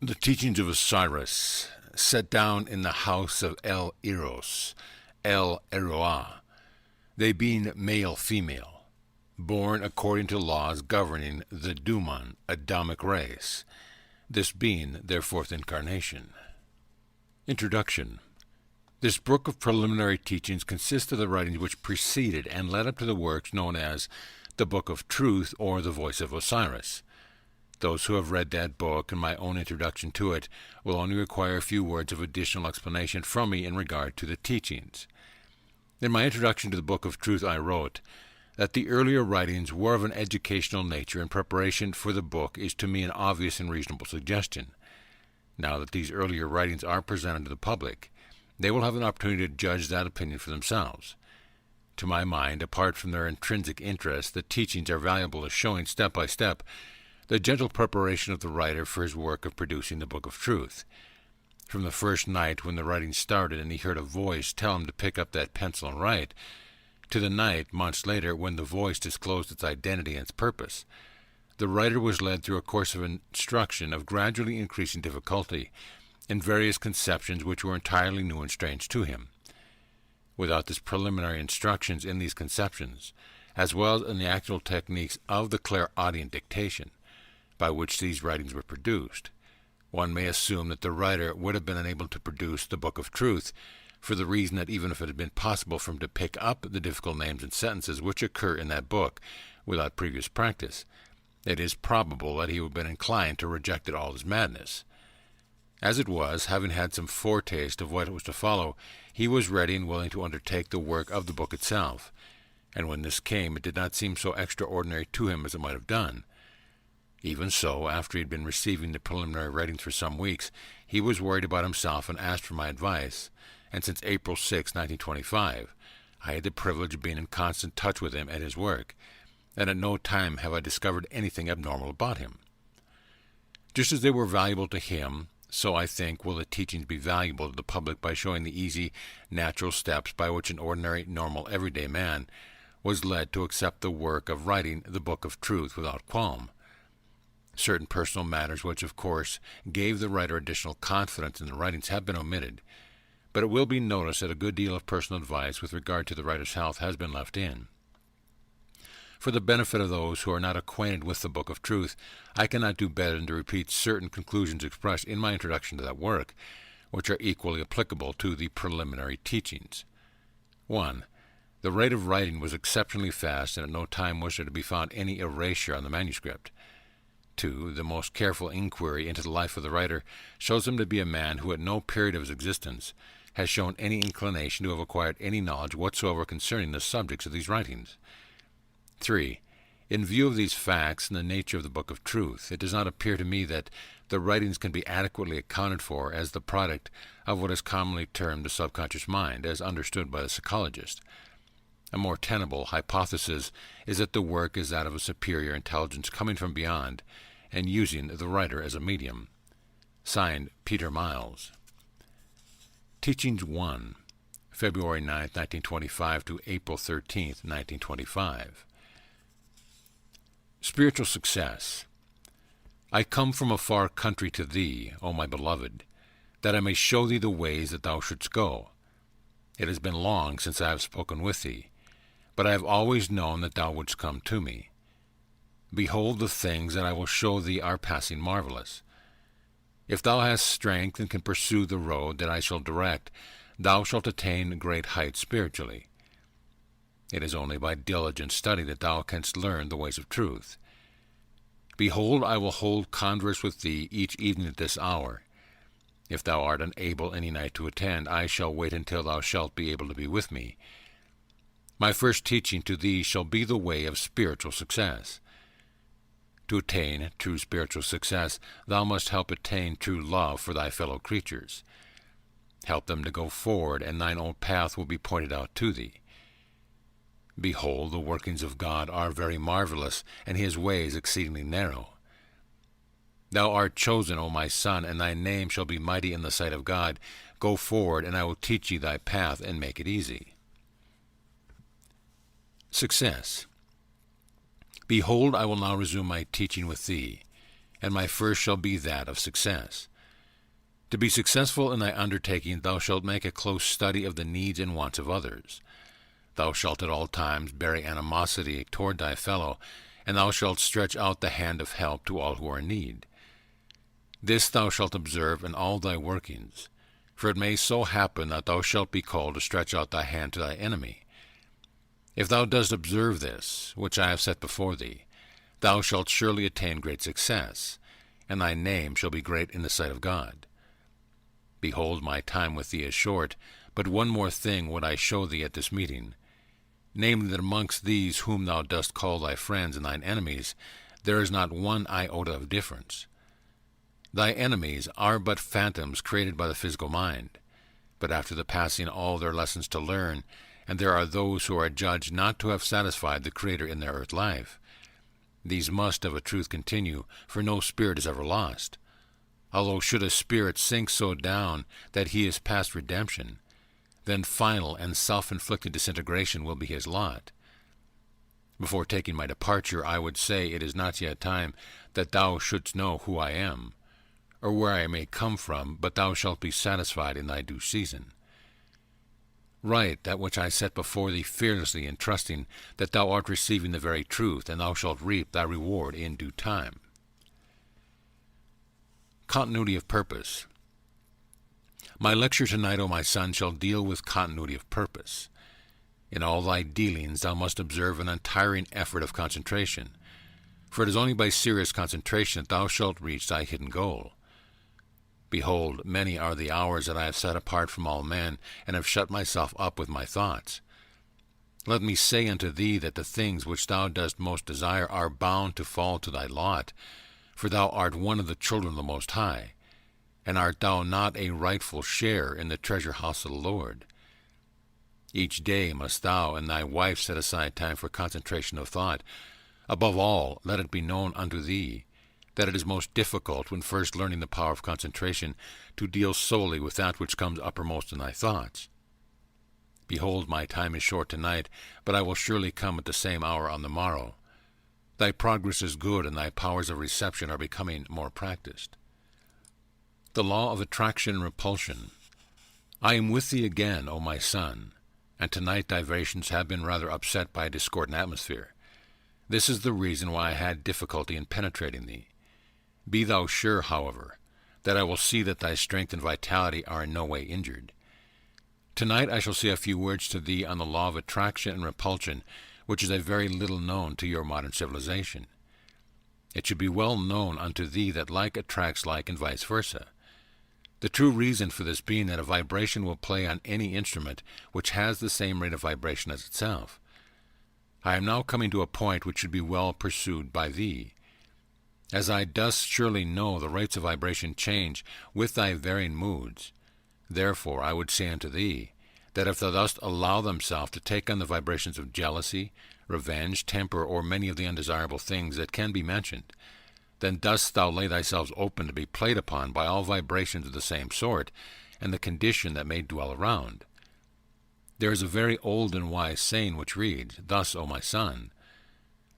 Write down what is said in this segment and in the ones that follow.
The teachings of Osiris, set down in the house of El Eros, El Eroa, they being male-female, born according to laws governing the Duman, Adamic race, this being their fourth incarnation. Introduction. This book of preliminary teachings consists of the writings which preceded and led up to the works known as the Book of Truth or the Voice of Osiris. Those who have read that book and my own introduction to it will only require a few words of additional explanation from me in regard to the teachings. In my introduction to the Book of Truth I wrote that the earlier writings were of an educational nature, and preparation for the book is to me an obvious and reasonable suggestion. Now that these earlier writings are presented to the public, they will have an opportunity to judge that opinion for themselves. To my mind, apart from their intrinsic interest, the teachings are valuable as showing step by step the gentle preparation of the writer for his work of producing the Book of Truth. From the first night when the writing started and he heard a voice tell him to pick up that pencil and write, to the night, months later, when the voice disclosed its identity and its purpose, the writer was led through a course of instruction of gradually increasing difficulty in various conceptions which were entirely new and strange to him. Without this preliminary instructions in these conceptions, as well as in the actual techniques of the clairaudient dictation, by which these writings were produced, one may assume that the writer would have been unable to produce the Book of Truth, for the reason that even if it had been possible for him to pick up the difficult names and sentences which occur in that book without previous practice, it is probable that he would have been inclined to reject it all as madness. As it was, having had some foretaste of what was to follow, he was ready and willing to undertake the work of the book itself, and when this came it did not seem so extraordinary to him as it might have done. Even so, after he had been receiving the preliminary writings for some weeks, he was worried about himself and asked for my advice, and since April 6, 1925, I had the privilege of being in constant touch with him at his work, and at no time have I discovered anything abnormal about him. Just as they were valuable to him, so I think will the teachings be valuable to the public by showing the easy, natural steps by which an ordinary, normal, everyday man was led to accept the work of writing the Book of Truth without qualm. Certain personal matters which, of course, gave the writer additional confidence in the writings have been omitted, but it will be noticed that a good deal of personal advice with regard to the writer's health has been left in. For the benefit of those who are not acquainted with the Book of Truth, I cannot do better than to repeat certain conclusions expressed in my introduction to that work, which are equally applicable to the preliminary teachings. 1. The rate of writing was exceptionally fast, and at no time was there to be found any erasure on the manuscript. 2. The most careful inquiry into the life of the writer shows him to be a man who at no period of his existence has shown any inclination to have acquired any knowledge whatsoever concerning the subjects of these writings. 3. In view of these facts and the nature of the Book of Truth, it does not appear to me that the writings can be adequately accounted for as the product of what is commonly termed the subconscious mind, as understood by the psychologist. A more tenable hypothesis is that the work is that of a superior intelligence coming from beyond and using the writer as a medium. Signed, Peter Miles. Teachings 1, February 9, 1925 to April 13, 1925. Spiritual Success. I come from a far country to thee, O my beloved, that I may show thee the ways that thou shouldst go. It has been long since I have spoken with thee, but I have always known that thou wouldst come to me. Behold, the things that I will show thee are passing marvelous. If thou hast strength and can pursue the road that I shall direct, thou shalt attain great heights spiritually. It is only by diligent study that thou canst learn the ways of truth. Behold, I will hold converse with thee each evening at this hour. If thou art unable any night to attend, I shall wait until thou shalt be able to be with me. My first teaching to thee shall be the way of spiritual success. To attain true spiritual success, thou must help attain true love for thy fellow creatures. Help them to go forward, and thine own path will be pointed out to thee. Behold, the workings of God are very marvelous, and his ways exceedingly narrow. Thou art chosen, O my son, and thy name shall be mighty in the sight of God. Go forward, and I will teach thee thy path, and make it easy. Success. Behold, I will now resume my teaching with thee, and my first shall be that of success. To be successful in thy undertaking, thou shalt make a close study of the needs and wants of others. Thou shalt at all times bear animosity toward thy fellow, and thou shalt stretch out the hand of help to all who are in need. This thou shalt observe in all thy workings, for it may so happen that thou shalt be called to stretch out thy hand to thy enemy. If thou dost observe this, which I have set before thee, thou shalt surely attain great success, and thy name shall be great in the sight of God. Behold, my time with thee is short, but one more thing would I show thee at this meeting, namely that amongst these whom thou dost call thy friends and thine enemies, there is not one iota of difference. Thy enemies are but phantoms created by the physical mind, but after the passing all their lessons to learn, and there are those who are judged not to have satisfied the Creator in their earth life. These must of a truth continue, for no spirit is ever lost. Although should a spirit sink so down that he is past redemption, then final and self-inflicted disintegration will be his lot. Before taking my departure, I would say it is not yet time that thou shouldst know who I am, or where I may come from, but thou shalt be satisfied in thy due season. Write that which I set before thee fearlessly, and trusting that thou art receiving the very truth, and thou shalt reap thy reward in due time. Continuity of purpose. My lecture tonight, O my son, shall deal with continuity of purpose. In all thy dealings thou must observe an untiring effort of concentration, for it is only by serious concentration that thou shalt reach thy hidden goal. Behold, many are the hours that I have set apart from all men, and have shut myself up with my thoughts. Let me say unto thee that the things which thou dost most desire are bound to fall to thy lot, for thou art one of the children of the Most High, and art thou not a rightful share in the treasure house of the Lord? Each day must thou and thy wife set aside time for concentration of thought. Above all, let it be known unto thee that it is most difficult, when first learning the power of concentration, to deal solely with that which comes uppermost in thy thoughts. Behold, my time is short tonight, but I will surely come at the same hour on the morrow. Thy progress is good, and thy powers of reception are becoming more practiced. The law of attraction and repulsion. I am with thee again, O my son, and tonight thy vibrations have been rather upset by a discordant atmosphere. This is the reason why I had difficulty in penetrating thee. Be thou sure, however, that I will see that thy strength and vitality are in no way injured. Tonight I shall say a few words to thee on the law of attraction and repulsion, which is a very little known to your modern civilization. It should be well known unto thee that like attracts like, and vice versa. The true reason for this being that a vibration will play on any instrument which has the same rate of vibration as itself. I am now coming to a point which should be well pursued by thee. As I dost surely know, the rates of vibration change with thy varying moods. Therefore I would say unto thee, that if thou dost allow themselves to take on the vibrations of jealousy, revenge, temper, or many of the undesirable things that can be mentioned, then dost thou lay thyself open to be played upon by all vibrations of the same sort, and the condition that may dwell around. There is a very old and wise saying which reads, Thus, O my son,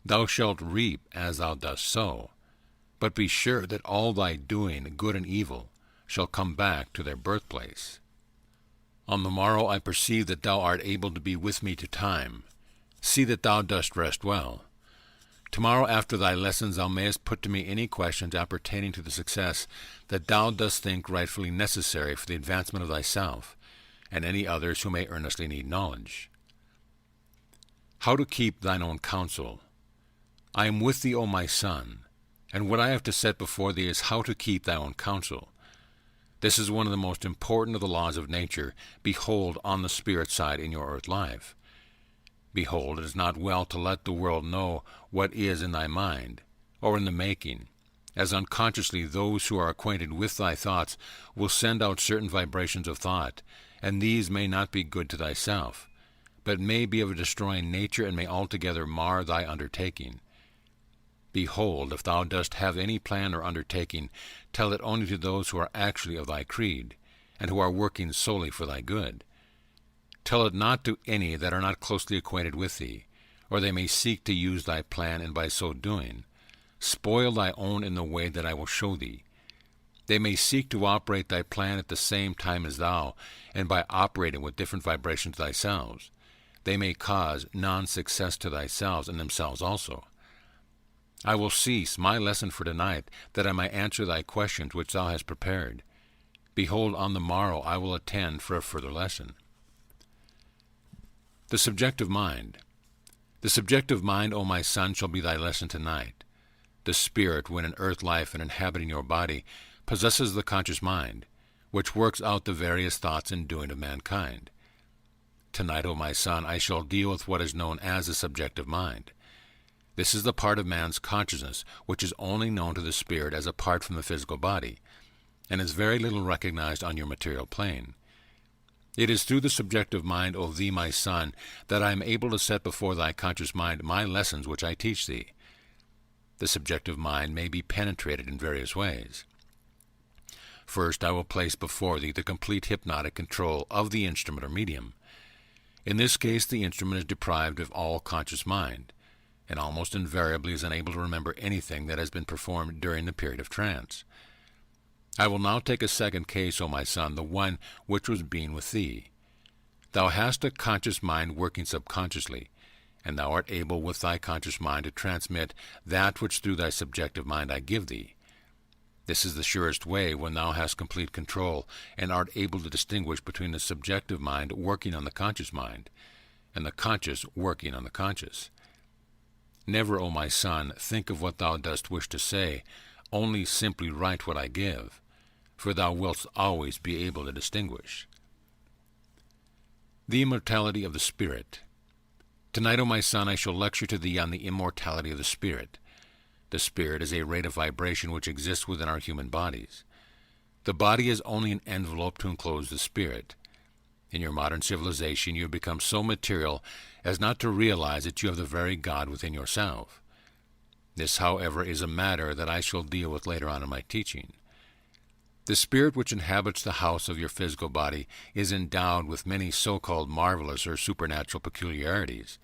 thou shalt reap as thou dost sow, but be sure that all thy doing, good and evil, shall come back to their birthplace. On the morrow I perceive that thou art able to be with me to time. See that thou dost rest well. Tomorrow after thy lessons thou mayest put to me any questions appertaining to the success that thou dost think rightfully necessary for the advancement of thyself, and any others who may earnestly need knowledge. How to keep thine own counsel. I am with thee, O my son, and what I have to set before thee is how to keep thy own counsel. This is one of the most important of the laws of nature. Behold, on the spirit side in your earth life. Behold, it is not well to let the world know what is in thy mind, or in the making, as unconsciously those who are acquainted with thy thoughts will send out certain vibrations of thought, and these may not be good to thyself, but may be of a destroying nature, and may altogether mar thy undertaking. Behold, if thou dost have any plan or undertaking, tell it only to those who are actually of thy creed, and who are working solely for thy good. Tell it not to any that are not closely acquainted with thee, or they may seek to use thy plan, and by so doing, spoil thy own in the way that I will show thee. They may seek to operate thy plan at the same time as thou, and by operating with different vibrations thyself, they may cause non-success to thyself and themselves also. I will cease my lesson for tonight, that I may answer thy questions which thou hast prepared. Behold, on the morrow I will attend for a further lesson. The subjective mind. The subjective mind, O my son, shall be thy lesson tonight. The spirit, when in earth life and inhabiting your body, possesses the conscious mind, which works out the various thoughts and doing of mankind. Tonight, O my son, I shall deal with what is known as the subjective mind. This is the part of man's consciousness which is only known to the spirit as apart from the physical body, and is very little recognized on your material plane. It is through the subjective mind, O thee, my son, that I am able to set before thy conscious mind my lessons which I teach thee. The subjective mind may be penetrated in various ways. First, I will place before thee the complete hypnotic control of the instrument or medium. In this case, the instrument is deprived of all conscious mind, and almost invariably is unable to remember anything that has been performed during the period of trance. I will now take a second case, O my son, the one which was being with thee. Thou hast a conscious mind working subconsciously, and thou art able with thy conscious mind to transmit that which through thy subjective mind I give thee. This is the surest way when thou hast complete control, and art able to distinguish between the subjective mind working on the conscious mind, and the conscious working on the conscious. Never, O my son, think of what thou dost wish to say, only simply write what I give, for thou wilt always be able to distinguish. The Immortality of the Spirit. Tonight, O my son, I shall lecture to thee on the immortality of the spirit. The spirit is a rate of vibration which exists within our human bodies. The body is only an envelope to enclose the spirit. In your modern civilization, you have become so material as not to realize that you have the very God within yourself. This, however, is a matter that I shall deal with later on in my teaching. The spirit which inhabits the house of your physical body is endowed with many so-called marvelous or supernatural peculiarities.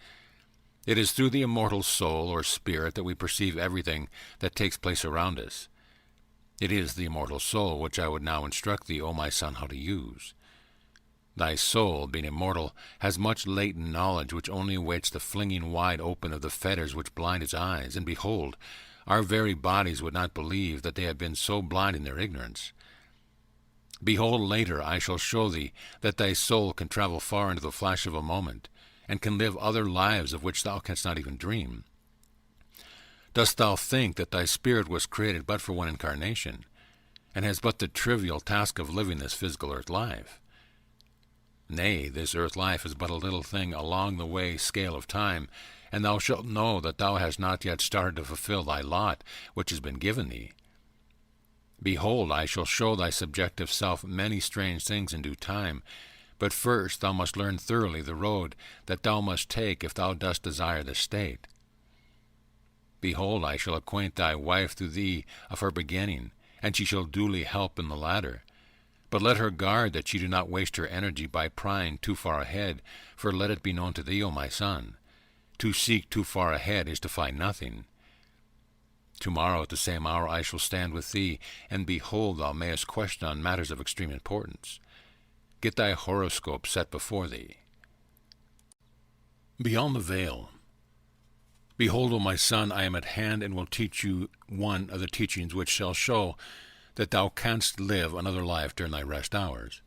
It is through the immortal soul or spirit that we perceive everything that takes place around us. It is the immortal soul which I would now instruct thee, O my son, how to use. Thy soul, being immortal, has much latent knowledge which only awaits the flinging wide open of the fetters which blind its eyes, and behold, our very bodies would not believe that they have been so blind in their ignorance. Behold, later I shall show thee that thy soul can travel far into the flash of a moment, and can live other lives of which thou canst not even dream. Dost thou think that thy spirit was created but for one incarnation, and has but the trivial task of living this physical earth life? Nay, this earth life is but a little thing along the way scale of time, and thou shalt know that thou hast not yet started to fulfill thy lot which has been given thee. Behold, I shall show thy subjective self many strange things in due time, but first thou must learn thoroughly the road that thou must take if thou dost desire this state. Behold, I shall acquaint thy wife through thee of her beginning, and she shall duly help in the latter. But let her guard that she do not waste her energy by prying too far ahead, for let it be known to thee, O my son, to seek too far ahead is to find nothing. Tomorrow at the same hour I shall stand with thee, and behold, thou mayest question on matters of extreme importance. Get thy horoscope set before thee. Beyond the veil. Behold, O my son, I am at hand, and will teach you one of the teachings which shall show that thou canst live another life during thy rest hours.